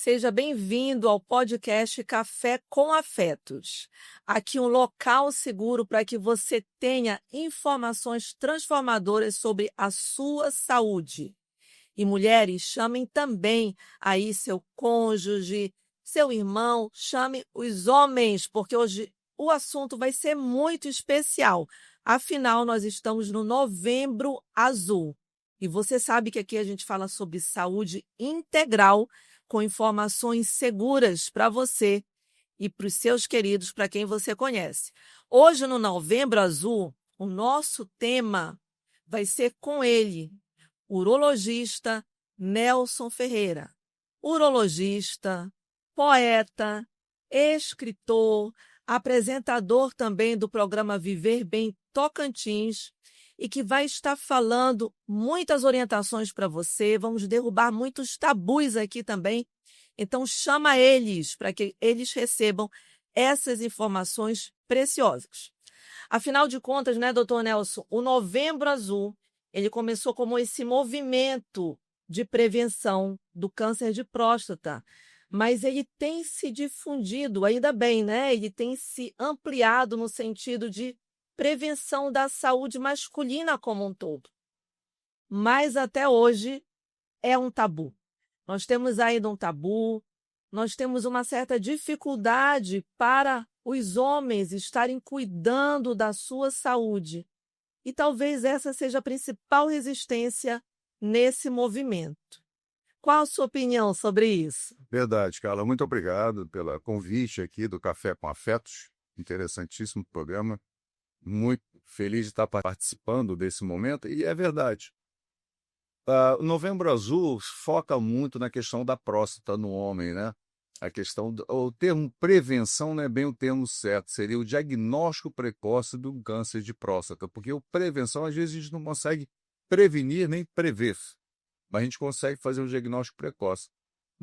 Seja bem-vindo ao podcast Café com Afetos. Aqui um local seguro para que você tenha informações transformadoras sobre a sua saúde. E mulheres, chamem também aí seu cônjuge, seu irmão, chame os homens, porque hoje o assunto vai ser muito especial. Afinal, nós estamos no Novembro Azul. E você sabe que aqui a gente fala sobre saúde integral, com informações seguras para você e para os seus queridos, para quem você conhece. Hoje, no Novembro Azul, o nosso tema vai ser com ele, urologista Nelson Ferreira. Urologista, poeta, escritor, apresentador também do programa Viver Bem Tocantins, e que vai estar falando muitas orientações para você. Vamos derrubar muitos tabus aqui também. Então, chama eles para que eles recebam essas informações preciosas. Afinal de contas, né, doutor Nelson, o Novembro Azul, ele começou como esse movimento de prevenção do câncer de próstata, mas ele tem se difundido, ainda bem, né? Ele tem se ampliado no sentido de prevenção da saúde masculina como um todo. Mas até hoje é um tabu. Nós temos ainda um tabu, nós temos uma certa dificuldade para os homens estarem cuidando da sua saúde. E talvez essa seja a principal resistência nesse movimento. Qual a sua opinião sobre isso? Verdade, Carla. Muito obrigado pelo convite aqui do Café com Afetos. Interessantíssimo programa. Muito feliz de estar participando desse momento. E é verdade. O Novembro Azul foca muito na questão da próstata no homem, né? A questão o termo prevenção não é bem o termo certo, seria o diagnóstico precoce do câncer de próstata, porque o prevenção, às vezes, a gente não consegue prevenir nem prever, mas a gente consegue fazer um diagnóstico precoce.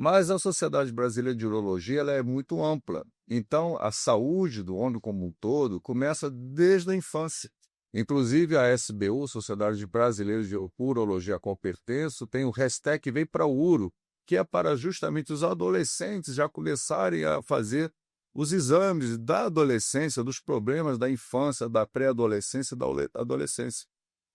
Mas a Sociedade Brasileira de Urologia ela é muito ampla, então a saúde do homem como um todo começa desde a infância. Inclusive a SBU, Sociedade Brasileira de Urologia, a qual pertenço, tem o hashtag Vem para o Uro, que é para justamente os adolescentes já começarem a fazer os exames da adolescência, dos problemas da infância, da pré-adolescência e da adolescência.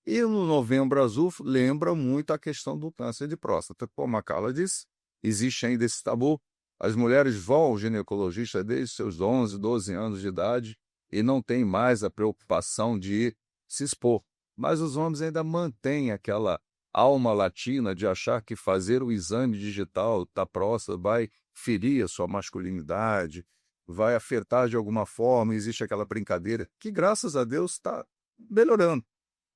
E no Novembro Azul lembra muito a questão do câncer de próstata. Como a Carla disse, existe ainda esse tabu. As mulheres vão ao ginecologista desde seus 11, 12 anos de idade e não tem mais a preocupação de se expor. Mas os homens ainda mantêm aquela alma latina de achar que fazer o exame digital da próstata vai ferir a sua masculinidade, vai afetar de alguma forma, existe aquela brincadeira que, graças a Deus, está melhorando.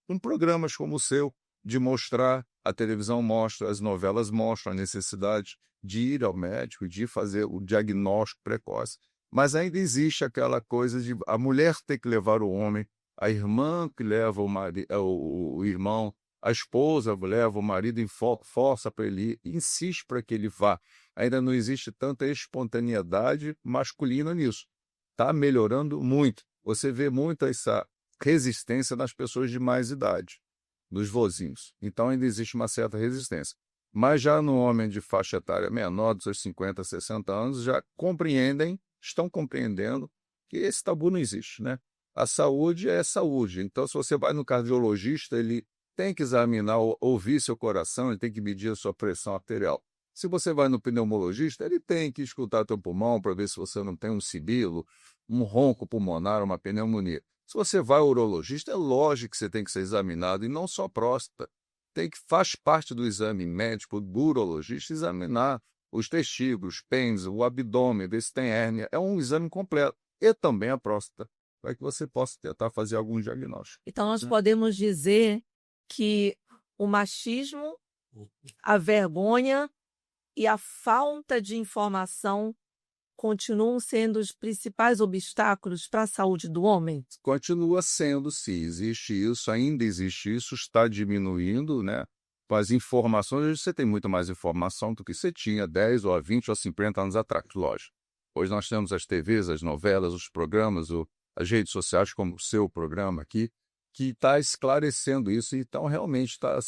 Com programas como o seu, de mostrar, a televisão mostra, as novelas mostram a necessidade de ir ao médico, de fazer o diagnóstico precoce. Mas ainda existe aquela coisa de a mulher ter que levar o homem, a irmã que leva o irmão, a esposa leva o marido em força para ele ir, insiste para que ele vá. Ainda não existe tanta espontaneidade masculina nisso. Está melhorando muito. Você vê muito essa resistência nas pessoas de mais idade, nos vozinhos. Então ainda existe uma certa resistência. Mas já no homem de faixa etária menor, dos seus 50, 60 anos, já estão compreendendo que esse tabu não existe, né? A saúde é saúde. Então, se você vai no cardiologista, ele tem que examinar, ouvir seu coração, ele tem que medir a sua pressão arterial. Se você vai no pneumologista, ele tem que escutar teu pulmão para ver se você não tem um sibilo, um ronco pulmonar, uma pneumonia. Se você vai ao urologista, é lógico que você tem que ser examinado, e não só a próstata. Faz parte do exame médico do urologista examinar os testículos, pênis, o abdômen, ver se tem hérnia. É um exame completo. E também a próstata, para que você possa tentar fazer algum diagnóstico. Então, nós podemos dizer que o machismo, a vergonha e a falta de informação continuam sendo os principais obstáculos para a saúde do homem? Continua sendo, sim, existe isso, ainda existe isso, está diminuindo, né? Com as informações, hoje você tem muito mais informação do que você tinha 10 ou 20 ou 50 anos atrás, lógico. Hoje nós temos as TVs, as novelas, os programas, as redes sociais, como o seu programa aqui, que está esclarecendo isso, e então realmente está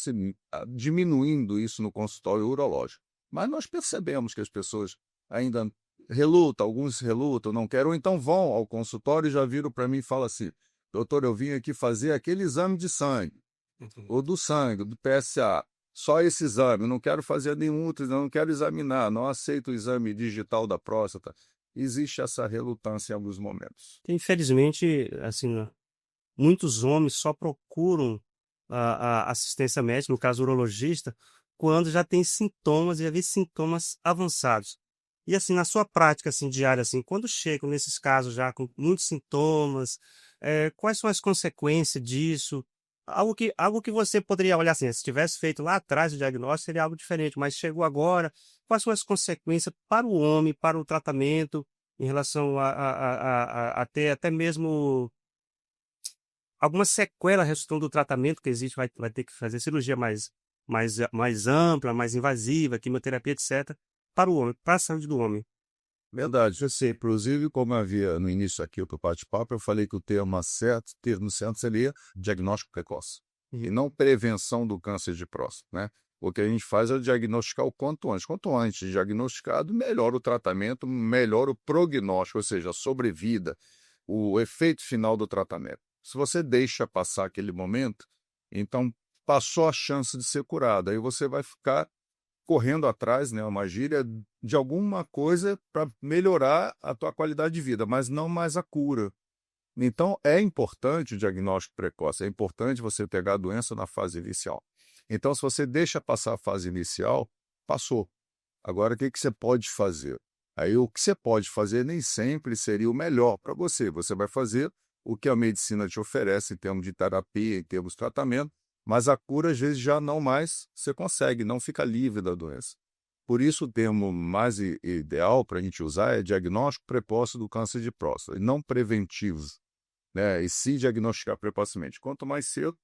diminuindo isso no consultório urológico. Mas nós percebemos que as pessoas ainda reluta, alguns relutam, não querem, ou então vão ao consultório e já viram para mim e falam assim: doutor, eu vim aqui fazer aquele exame de sangue, Uhum. ou do sangue, do PSA, só esse exame, não quero fazer nenhum outro, não quero examinar, não aceito o exame digital da próstata. Existe essa relutância em alguns momentos. Infelizmente, assim, né, muitos homens só procuram a assistência médica, no caso urologista, quando já tem sintomas, já vê sintomas avançados. E assim, na sua prática assim, diária, assim, quando chegam nesses casos já com muitos sintomas, quais são as consequências disso? Algo que você poderia olhar assim, se tivesse feito lá atrás o diagnóstico, seria algo diferente, mas chegou agora, quais são as consequências para o homem, para o tratamento, em relação a ter até mesmo alguma sequela resultando do tratamento que existe, vai ter que fazer cirurgia mais ampla, mais invasiva, quimioterapia, etcétera, para o homem, para a saúde do homem. Verdade, eu sei. Inclusive, como havia no início aqui do bate-papo, eu falei que o termo certo seria diagnóstico precoce, e não prevenção do câncer de próstata, né? O que a gente faz é diagnosticar o quanto antes. Quanto antes diagnosticado, melhor o tratamento, melhor o prognóstico, ou seja, a sobrevida, o efeito final do tratamento. Se você deixa passar aquele momento, então passou a chance de ser curado. Aí você vai ficar correndo atrás, né, uma gíria, de alguma coisa para melhorar a tua qualidade de vida, mas não mais a cura. Então, é importante o diagnóstico precoce, é importante você pegar a doença na fase inicial. Então, se você deixa passar a fase inicial, passou. Agora, o que você pode fazer? Aí, o que você pode fazer nem sempre seria o melhor para você. Você vai fazer o que a medicina te oferece em termos de terapia, em termos de tratamento, mas a cura, às vezes, já não mais você consegue, não fica livre da doença. Por isso, o termo mais ideal para a gente usar é diagnóstico precoce do câncer de próstata, e não preventivo, né? E se diagnosticar precocemente. Quanto mais cedo,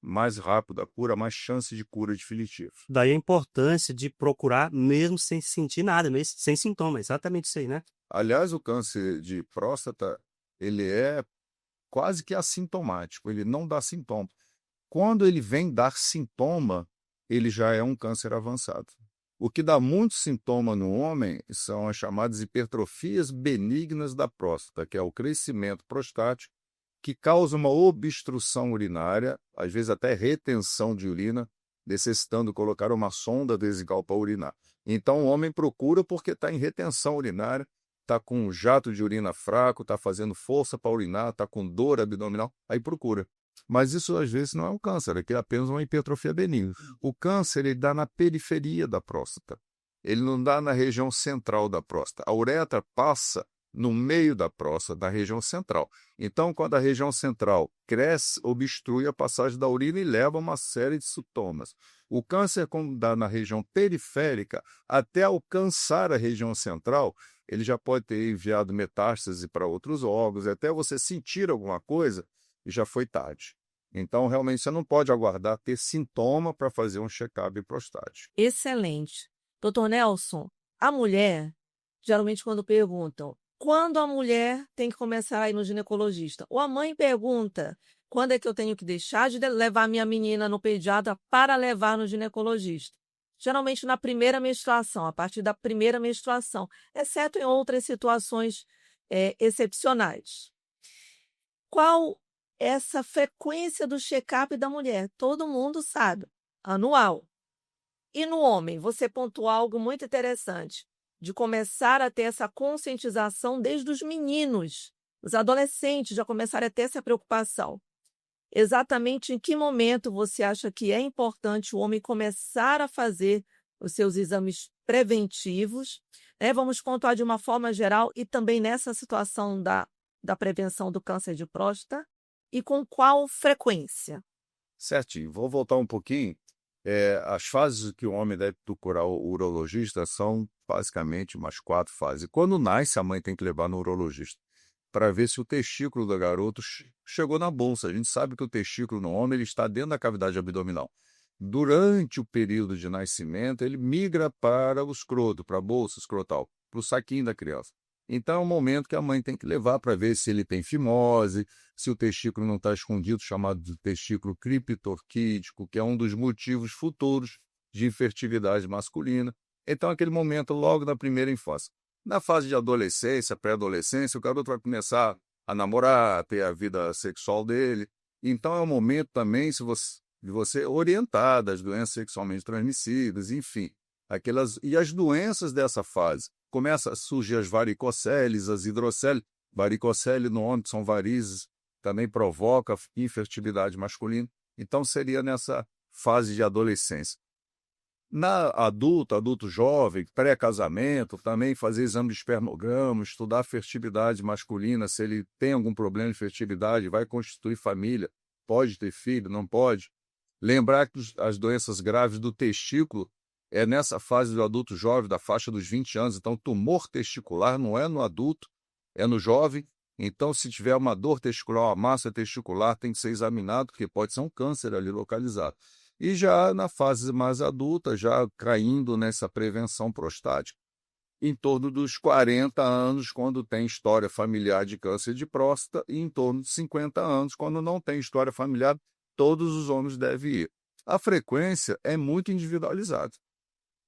mais rápido a cura, mais chance de cura definitiva. Daí a importância de procurar mesmo sem sentir nada, mesmo sem sintoma, exatamente isso aí, né? Aliás, o câncer de próstata, ele é quase que assintomático, ele não dá sintoma. Quando ele vem dar sintoma, ele já é um câncer avançado. O que dá muito sintoma no homem são as chamadas hipertrofias benignas da próstata, que é o crescimento prostático, que causa uma obstrução urinária, às vezes até retenção de urina, necessitando colocar uma sonda vesical para urinar. Então o homem procura porque está em retenção urinária, está com um jato de urina fraco, está fazendo força para urinar, está com dor abdominal, aí procura. Mas isso às vezes não é um câncer, é apenas uma hipertrofia benigna. O câncer ele dá na periferia da próstata, ele não dá na região central da próstata. A uretra passa no meio da próstata, na região central. Então, quando a região central cresce, obstrui a passagem da urina e leva a uma série de sintomas. O câncer, quando dá na região periférica, até alcançar a região central, ele já pode ter enviado metástase para outros órgãos, até você sentir alguma coisa, e já foi tarde. Então, realmente, você não pode aguardar ter sintoma para fazer um check-up prostático. Excelente. Doutor Nelson, a mulher, geralmente quando perguntam, quando a mulher tem que começar a ir no ginecologista? Ou a mãe pergunta, quando é que eu tenho que deixar de levar minha menina no pediatra para levar no ginecologista? Geralmente na primeira menstruação, a partir da primeira menstruação, exceto em outras situações excepcionais. Qual essa frequência do check-up da mulher? Todo mundo sabe, anual. E no homem, você pontuou algo muito interessante, de começar a ter essa conscientização desde os meninos, os adolescentes já começarem a ter essa preocupação. Exatamente em que momento você acha que é importante o homem começar a fazer os seus exames preventivos, né? Vamos pontuar de uma forma geral e também nessa situação da prevenção do câncer de próstata, e com qual frequência? Certinho. Vou voltar um pouquinho. As fases que o homem deve procurar o urologista são basicamente umas 4 fases. Quando nasce, a mãe tem que levar no urologista para ver se o testículo do garoto chegou na bolsa. A gente sabe que o testículo no homem ele está dentro da cavidade abdominal. Durante o período de nascimento, ele migra para o escroto, para a bolsa escrotal, para o saquinho da criança. Então, é um momento que a mãe tem que levar para ver se ele tem fimose, se o testículo não está escondido, chamado de testículo criptorquídeo, que é um dos motivos futuros de infertilidade masculina. Então, aquele momento logo na primeira infância. Na fase de adolescência, pré-adolescência, o garoto vai começar a namorar, a ter a vida sexual dele. Então é o momento também de você orientar das doenças sexualmente transmissíveis, enfim. E as doenças dessa fase. Começa a surgir as varicoceles, as hidroceles. Varicocele no homem são varizes, também provoca infertilidade masculina. Então seria nessa fase de adolescência. Na adulto jovem, pré-casamento, também fazer exame de espermograma, estudar a fertilidade masculina, se ele tem algum problema de fertilidade, vai constituir família, pode ter filho, não pode. Lembrar que as doenças graves do testículo é nessa fase do adulto jovem, da faixa dos 20 anos. Então, tumor testicular não é no adulto, é no jovem. Então, se tiver uma dor testicular, uma massa testicular, tem que ser examinado, porque pode ser um câncer ali localizado. E já na fase mais adulta, já caindo nessa prevenção prostática, em torno dos 40 anos, quando tem história familiar de câncer de próstata, e em torno de 50 anos, quando não tem história familiar, todos os homens devem ir. A frequência é muito individualizada.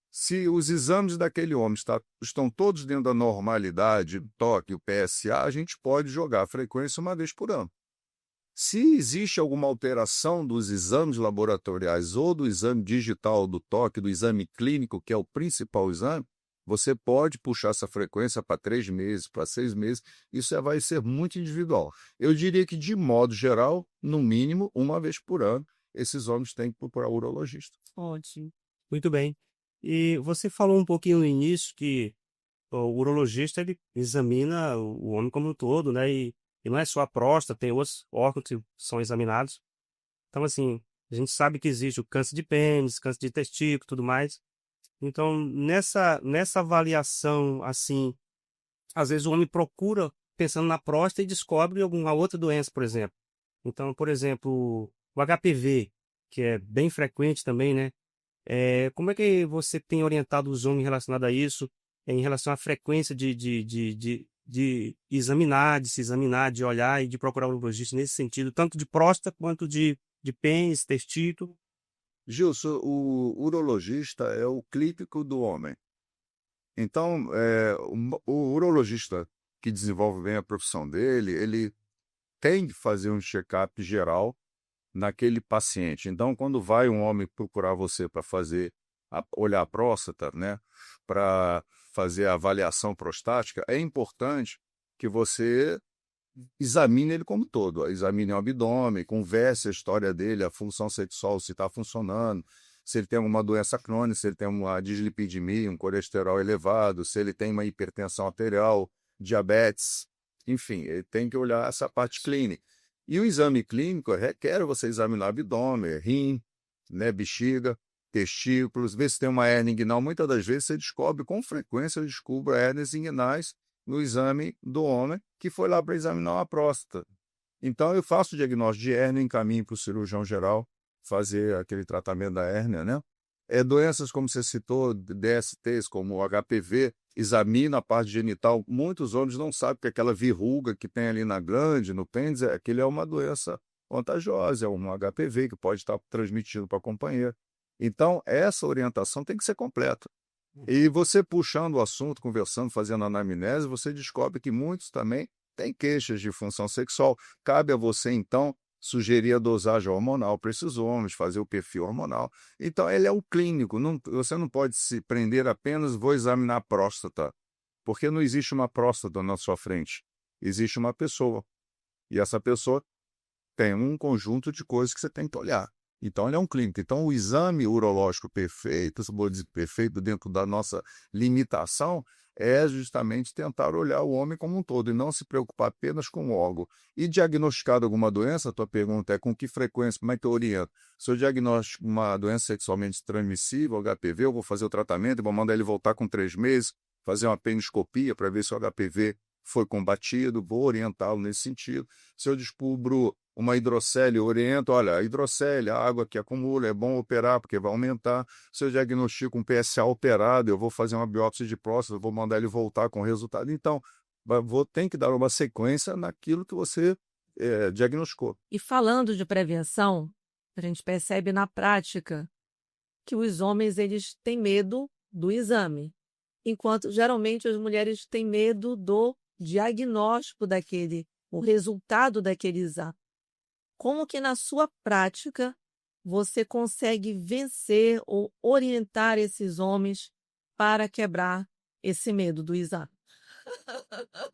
Se os exames daquele homem estão todos dentro da normalidade, o toque, o PSA, a gente pode jogar a frequência uma vez por ano. Se existe alguma alteração dos exames laboratoriais ou do exame digital do toque, do exame clínico, que é o principal exame, você pode puxar essa frequência para 3 meses, para 6 meses. Isso vai ser muito individual. Eu diria que, de modo geral, no mínimo, uma vez por ano, esses homens têm que procurar o urologista. Ótimo. Muito bem. E você falou um pouquinho no início que o urologista ele examina o homem como um todo, né? E não é só a próstata, tem outros órgãos que são examinados. Então, assim, a gente sabe que existe o câncer de pênis, câncer de testículo e tudo mais. Então, nessa avaliação, assim, às vezes o homem procura pensando na próstata e descobre alguma outra doença, por exemplo. Então, por exemplo, o HPV, que é bem frequente também, né? Como é que você tem orientado os homens relacionado a isso, em relação à frequência de examinar, de se examinar, de olhar e de procurar um urologista nesse sentido, tanto de próstata quanto de pênis, testículo? Gilson, o urologista é o clínico do homem. Então, o urologista que desenvolve bem a profissão dele, ele tem que fazer um check-up geral naquele paciente. Então, quando vai um homem procurar você para olhar a próstata, né, para fazer a avaliação prostática, é importante que você examine ele como todo, examine o abdômen, converse a história dele, a função sexual, se está funcionando, se ele tem alguma doença crônica, se ele tem uma dislipidemia, um colesterol elevado, se ele tem uma hipertensão arterial, diabetes, enfim, ele tem que olhar essa parte clínica. E o exame clínico requer você examinar abdômen, rim, né, bexiga, testículos, ver se tem uma hérnia inguinal. Muitas das vezes você descobre, com frequência, eu descubro hérnias inguinais no exame do homem, que foi lá para examinar uma próstata. Então, eu faço o diagnóstico de hérnia, encaminho para o cirurgião geral fazer aquele tratamento da hérnia, né? Doenças, como você citou, DSTs, como o HPV, examina a parte genital. Muitos homens não sabem que aquela verruga que tem ali na glande, no pênis, aquilo é uma doença contagiosa, é um HPV que pode estar transmitindo para a companheira. Então, essa orientação tem que ser completa. E você puxando o assunto, conversando, fazendo anamnese, você descobre que muitos também têm queixas de função sexual. Cabe a você, então, sugerir a dosagem hormonal para esses homens, fazer o perfil hormonal. Então, ele é o clínico. Você não pode se prender apenas, vou examinar a próstata, porque não existe uma próstata na sua frente. Existe uma pessoa. E essa pessoa tem um conjunto de coisas que você tem que olhar. Então, ele é um clínico. Então, o exame urológico perfeito, vou dizer perfeito dentro da nossa limitação, é justamente tentar olhar o homem como um todo e não se preocupar apenas com o órgão. E diagnosticado alguma doença, a tua pergunta é com que frequência, como é que eu oriento? Se eu diagnostico uma doença sexualmente transmissível, HPV, eu vou fazer o tratamento, vou mandar ele voltar com 3 meses, fazer uma peniscopia para ver se o HPV foi combatido, vou orientá-lo nesse sentido. Se eu descubro uma hidrocele, eu oriento, olha, a hidrocele, a água que acumula, é bom operar porque vai aumentar. Se eu diagnostico um PSA operado, eu vou fazer uma biópsia de próstata, vou mandar ele voltar com o resultado. Então, tem que dar uma sequência naquilo que você diagnosticou. E falando de prevenção, a gente percebe na prática que os homens eles têm medo do exame. enquanto geralmente as mulheres têm medo do diagnóstico o resultado daquele exame. Como que na sua prática você consegue vencer ou orientar esses homens para quebrar esse medo do exame?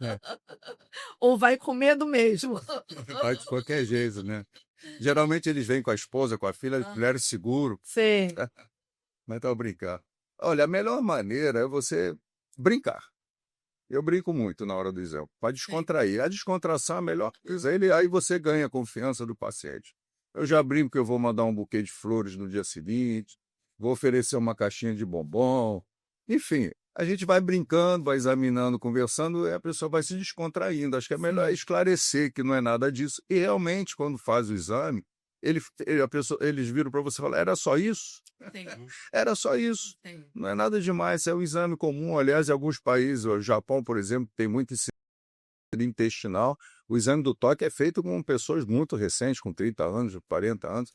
É. Ou vai com medo mesmo? Vai de qualquer jeito, né? Geralmente eles vêm com a esposa, com a filha, as mulheres seguro, Sim. mas tá brincar. Olha, a melhor maneira é você brincar. Eu brinco muito na hora do exame, para descontrair. A descontração é a melhor coisa. Aí você ganha a confiança do paciente. Eu já brinco que eu vou mandar um buquê de flores no dia seguinte, vou oferecer uma caixinha de bombom. Enfim, a gente vai brincando, vai examinando, conversando, e a pessoa vai se descontraindo. Acho que é melhor Sim. esclarecer que não é nada disso. E realmente, quando faz o exame, eles viram para você e falam: era só isso? Sim. Era só isso. Sim. Não é nada demais, é um exame comum. Aliás, em alguns países, o Japão, por exemplo, tem muito esse intestinal. O exame do toque é feito com pessoas muito recentes, com 30 anos, 40 anos.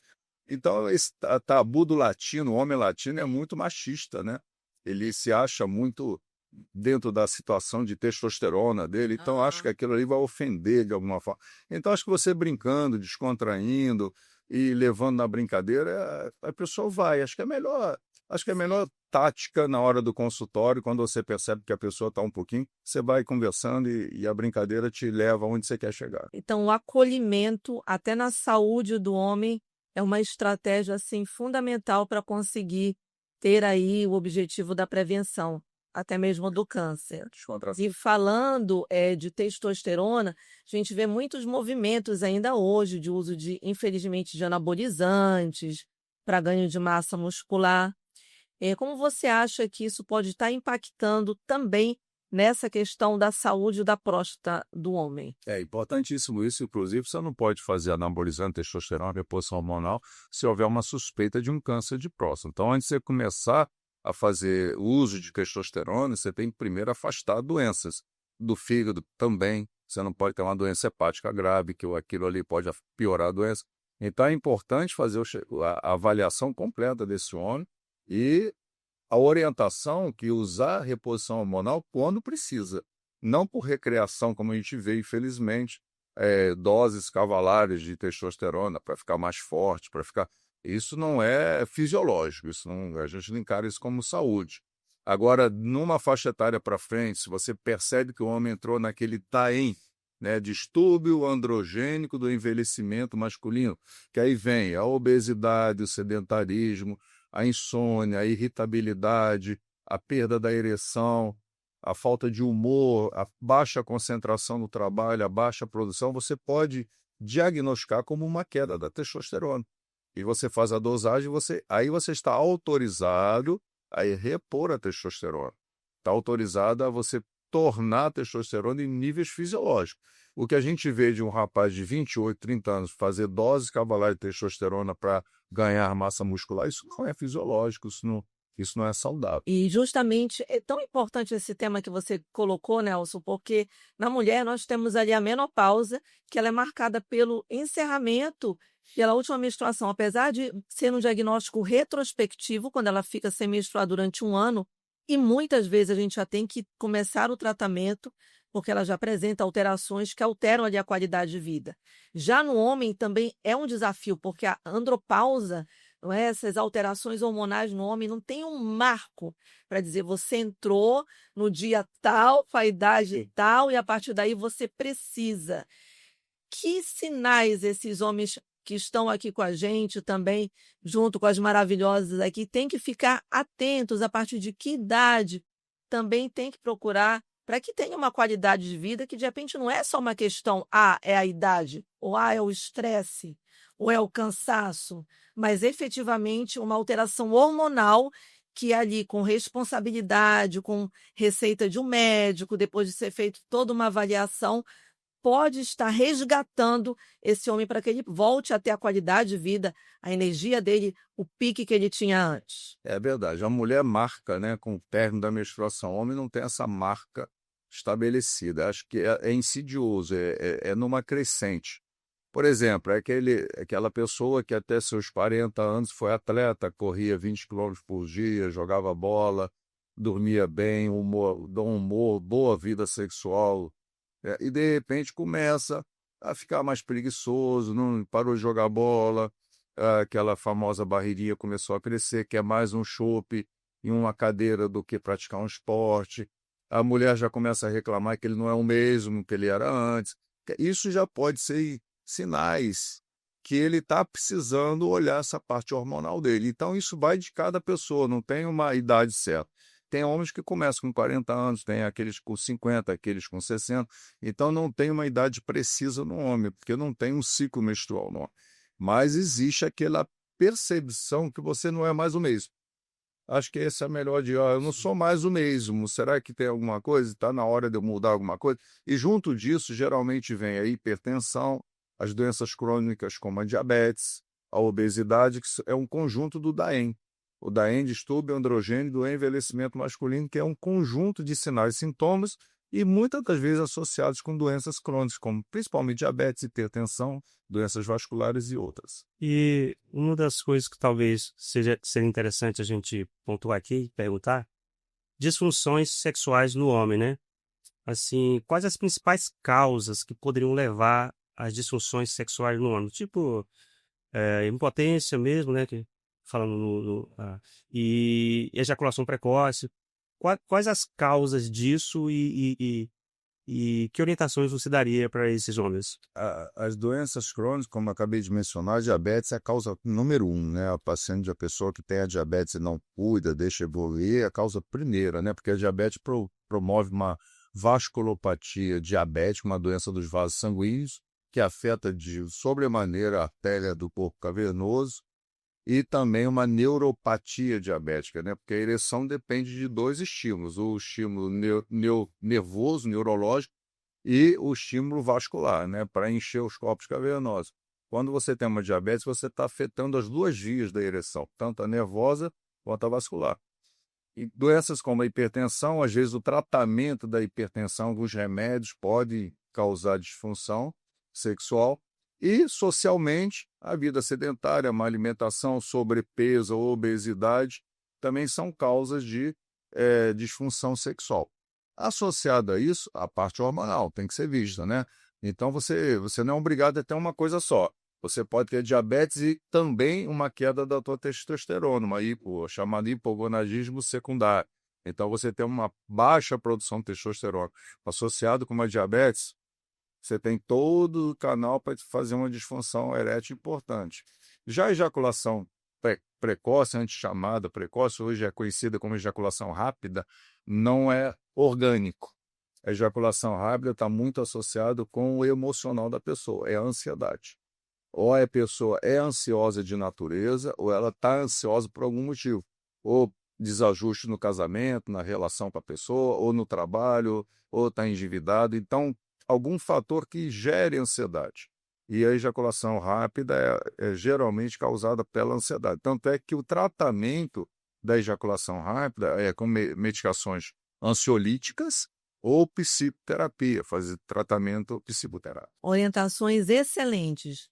Então, esse tabu do latino, o homem latino, é muito machista, né? Ele se acha muito dentro da situação de testosterona dele, então acho que aquilo ali vai ofender de alguma forma. Então, acho que você brincando, descontraindo e levando na brincadeira, a pessoa vai. Acho que é a melhor tática na hora do consultório, quando você percebe que a pessoa está um pouquinho, você vai conversando e a brincadeira te leva onde você quer chegar. Então, o acolhimento, até na saúde do homem, é uma estratégia assim fundamental para conseguir ter aí o objetivo da prevenção, até mesmo do câncer. Descontração. E falando de testosterona, a gente vê muitos movimentos ainda hoje de uso de, infelizmente, de anabolizantes para ganho de massa muscular. Como você acha que isso pode estar impactando também nessa questão da saúde da próstata do homem? É importantíssimo isso, inclusive você não pode fazer anabolizante, testosterona, reposição hormonal, se houver uma suspeita de um câncer de próstata. Então, antes de você começar a fazer uso de testosterona, você tem que primeiro afastar doenças do fígado também. Você não pode ter uma doença hepática grave, que aquilo ali pode piorar a doença. Então, é importante fazer a avaliação completa desse homem e a orientação que usar reposição hormonal quando precisa, não por recreação, como a gente vê, infelizmente, doses cavalares de testosterona para ficar mais forte, para ficar. Isso não é fisiológico, a gente não encara isso como saúde. Agora, numa faixa etária para frente, se você percebe que o homem entrou naquele TAEM, né, distúrbio androgênico do envelhecimento masculino, que aí vem a obesidade, o sedentarismo, a insônia, a irritabilidade, a perda da ereção, a falta de humor, a baixa concentração no trabalho, a baixa produção, você pode diagnosticar como uma queda da testosterona. E você faz a dosagem, aí você está autorizado a repor a testosterona. Está autorizado a você tornar a testosterona em níveis fisiológicos. O que a gente vê de um rapaz de 28, 30 anos fazer doses cavalares de testosterona para ganhar massa muscular, isso não é fisiológico, isso não é saudável. E justamente é tão importante esse tema que você colocou, Nelson, porque na mulher nós temos ali a menopausa, que ela é marcada pelo encerramento, pela última menstruação. Apesar de ser um diagnóstico retrospectivo, quando ela fica sem menstruar durante um ano, e muitas vezes a gente já tem que começar o tratamento, porque ela já apresenta alterações que alteram ali a qualidade de vida. Já no homem também é um desafio, porque a andropausa, não é? Essas alterações hormonais no homem não tem um marco para dizer você entrou no dia tal, com a idade tal, e a partir daí você precisa. Que sinais esses homens que estão aqui com a gente também, junto com as maravilhosas aqui, têm que ficar atentos a partir de que idade também tem que procurar para que tenha uma qualidade de vida que de repente não é só uma questão, é a idade, ou é o estresse, ou é o cansaço, mas efetivamente uma alteração hormonal que ali com responsabilidade, com receita de um médico, depois de ser feito toda uma avaliação, pode estar resgatando esse homem para que ele volte a ter a qualidade de vida, a energia dele, o pique que ele tinha antes. É verdade. A mulher marca, né, com o término da menstruação. O homem não tem essa marca estabelecida. Acho que é insidioso, é numa crescente. Por exemplo, aquela pessoa que até seus 40 anos foi atleta, corria 20 quilômetros por dia, jogava bola, dormia bem, bom humor, boa vida sexual, e de repente começa a ficar mais preguiçoso, não parou de jogar bola, aquela famosa barriguinha começou a crescer, quer mais um chopp em uma cadeira do que praticar um esporte. A mulher já começa a reclamar que ele não é o mesmo que ele era antes. Isso já pode ser sinais que ele está precisando olhar essa parte hormonal dele. Então, isso vai de cada pessoa, não tem uma idade certa. Tem homens que começam com 40 anos, tem aqueles com 50, aqueles com 60. Então, não tem uma idade precisa no homem, porque não tem um ciclo menstrual no homem. Mas existe aquela percepção que você não é mais o mesmo. Acho que esse é melhor de, eu não sou mais o mesmo, será que tem alguma coisa? Está na hora de eu mudar alguma coisa? E junto disso, geralmente vem a hipertensão, as doenças crônicas como a diabetes, a obesidade, que é um conjunto do DAEM. O DAEM, distúrbio androgênio do envelhecimento masculino, que é um conjunto de sinais e sintomas e muitas das vezes associados com doenças crônicas, como principalmente diabetes, hipertensão, doenças vasculares e outras. E uma das coisas que talvez seria interessante a gente pontuar aqui e perguntar, disfunções sexuais no homem, né? Assim, quais as principais causas que poderiam levar às disfunções sexuais no homem? Tipo, impotência mesmo, né? Falando e ejaculação precoce. Quais as causas disso e que orientações você daria para esses homens? As doenças crônicas, como eu acabei de mencionar, a diabetes é a causa número 1, né? A pessoa que tem a diabetes e não cuida, deixa evoluir, é a causa primeira, né? Porque a diabetes promove uma vasculopatia diabética, uma doença dos vasos sanguíneos, que afeta de sobremaneira a artéria do corpo cavernoso, e também uma neuropatia diabética, né? Porque a ereção depende de 2 estímulos, o estímulo nervoso, neurológico, e o estímulo vascular, né? Para encher os corpos cavernosos. Quando você tem uma diabetes, você está afetando as 2 vias da ereção, tanto a nervosa quanto a vascular. E doenças como a hipertensão, às vezes o tratamento da hipertensão, alguns remédios podem causar disfunção sexual. E, socialmente, a vida sedentária, má alimentação, sobrepeso ou obesidade também são causas de disfunção sexual. Associado a isso, a parte hormonal tem que ser vista, né? Então, você não é obrigado a ter uma coisa só. Você pode ter diabetes e também uma queda da tua testosterona, chamado hipogonadismo secundário. Então, você tem uma baixa produção de testosterona. Associado com uma diabetes, você tem todo o canal para fazer uma disfunção erétil importante. Já a ejaculação precoce, antes chamada precoce, hoje é conhecida como ejaculação rápida, não é orgânico. A ejaculação rápida está muito associada com o emocional da pessoa, é a ansiedade. Ou a pessoa é ansiosa de natureza, ou ela está ansiosa por algum motivo. Ou desajuste no casamento, na relação com a pessoa, ou no trabalho, ou está endividado. Então, algum fator que gere ansiedade. E a ejaculação rápida é geralmente causada pela ansiedade. Tanto é que o tratamento da ejaculação rápida é com medicações ansiolíticas ou psicoterapia, fazer tratamento psicoterápico. Orientações excelentes.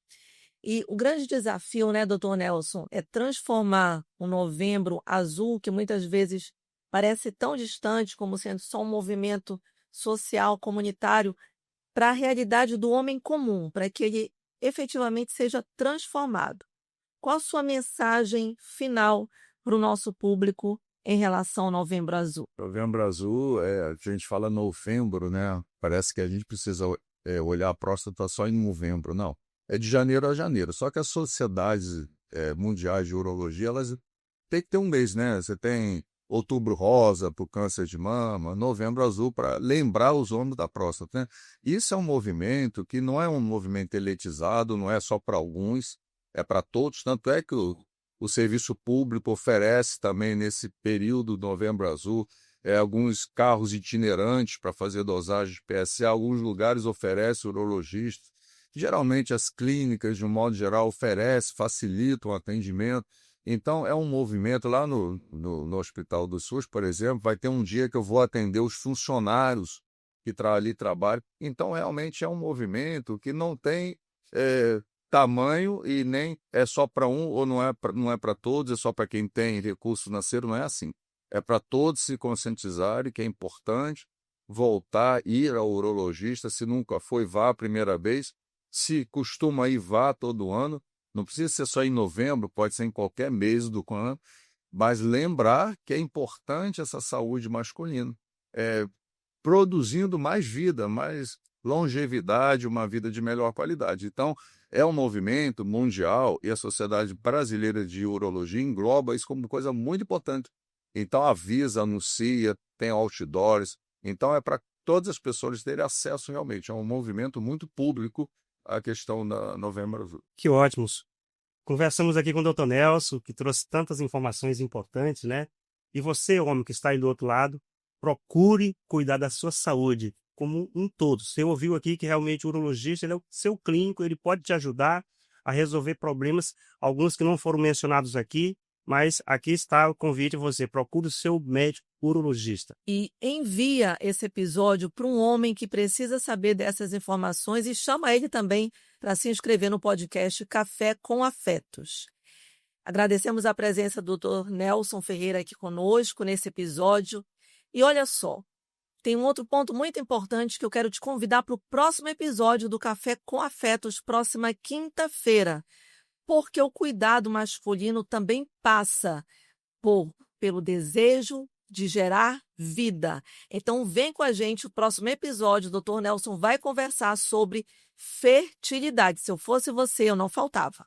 E o grande desafio, né, doutor Nelson, é transformar o Novembro Azul, que muitas vezes parece tão distante como sendo só um movimento social, comunitário, para a realidade do homem comum, para que ele efetivamente seja transformado. Qual a sua mensagem final para o nosso público em relação ao Novembro Azul? Novembro Azul, a gente fala novembro, né? Parece que a gente precisa olhar a próstata só em novembro. Não, é de janeiro a janeiro. Só que as sociedades mundiais de urologia, elas têm que ter um mês, né? Você tem outubro rosa para o câncer de mama, novembro azul para lembrar os homens da próstata, né? Isso é um movimento que não é um movimento elitizado, não é só para alguns, é para todos. Tanto é que o serviço público oferece também nesse período do novembro azul alguns carros itinerantes para fazer dosagem de PSA, alguns lugares oferecem urologistas. Geralmente as clínicas, de um modo geral, oferecem, facilitam o atendimento. Então, é um movimento lá no Hospital do SUS, por exemplo, vai ter um dia que eu vou atender os funcionários que ali trabalham. Então, realmente é um movimento que não tem tamanho e nem é só para um ou não é para todos, é só para quem tem recurso financeiro, não é assim. É para todos se conscientizarem que é importante voltar, ir ao urologista. Se nunca foi, vá a primeira vez. Se costuma ir, vá todo ano. Não precisa ser só em novembro, pode ser em qualquer mês do ano. Mas lembrar que é importante essa saúde masculina. Produzindo mais vida, mais longevidade, uma vida de melhor qualidade. Então, é um movimento mundial e a Sociedade Brasileira de Urologia engloba isso como coisa muito importante. Então, avisa, anuncia, tem outdoors. Então, é para todas as pessoas terem acesso realmente. É um movimento muito público a questão da Novembro Azul. Que ótimos. Conversamos aqui com o Dr. Nelson, que trouxe tantas informações importantes, né? E você, homem que está aí do outro lado, procure cuidar da sua saúde como um todo. Você ouviu aqui que realmente o urologista ele é o seu clínico, ele pode te ajudar a resolver problemas, alguns que não foram mencionados aqui, mas aqui está o convite, você procure o seu médico urologista. E envia esse episódio para um homem que precisa saber dessas informações e chama ele também para se inscrever no podcast Café com Afetos. Agradecemos a presença do Dr. Nelson Ferreira aqui conosco nesse episódio. E olha só, tem um outro ponto muito importante que eu quero te convidar para o próximo episódio do Café com Afetos, próxima quinta-feira, porque o cuidado masculino também passa pelo desejo de gerar vida. Então, vem com a gente, o próximo episódio, o Dr. Nelson vai conversar sobre fertilidade. Se eu fosse você, eu não faltava.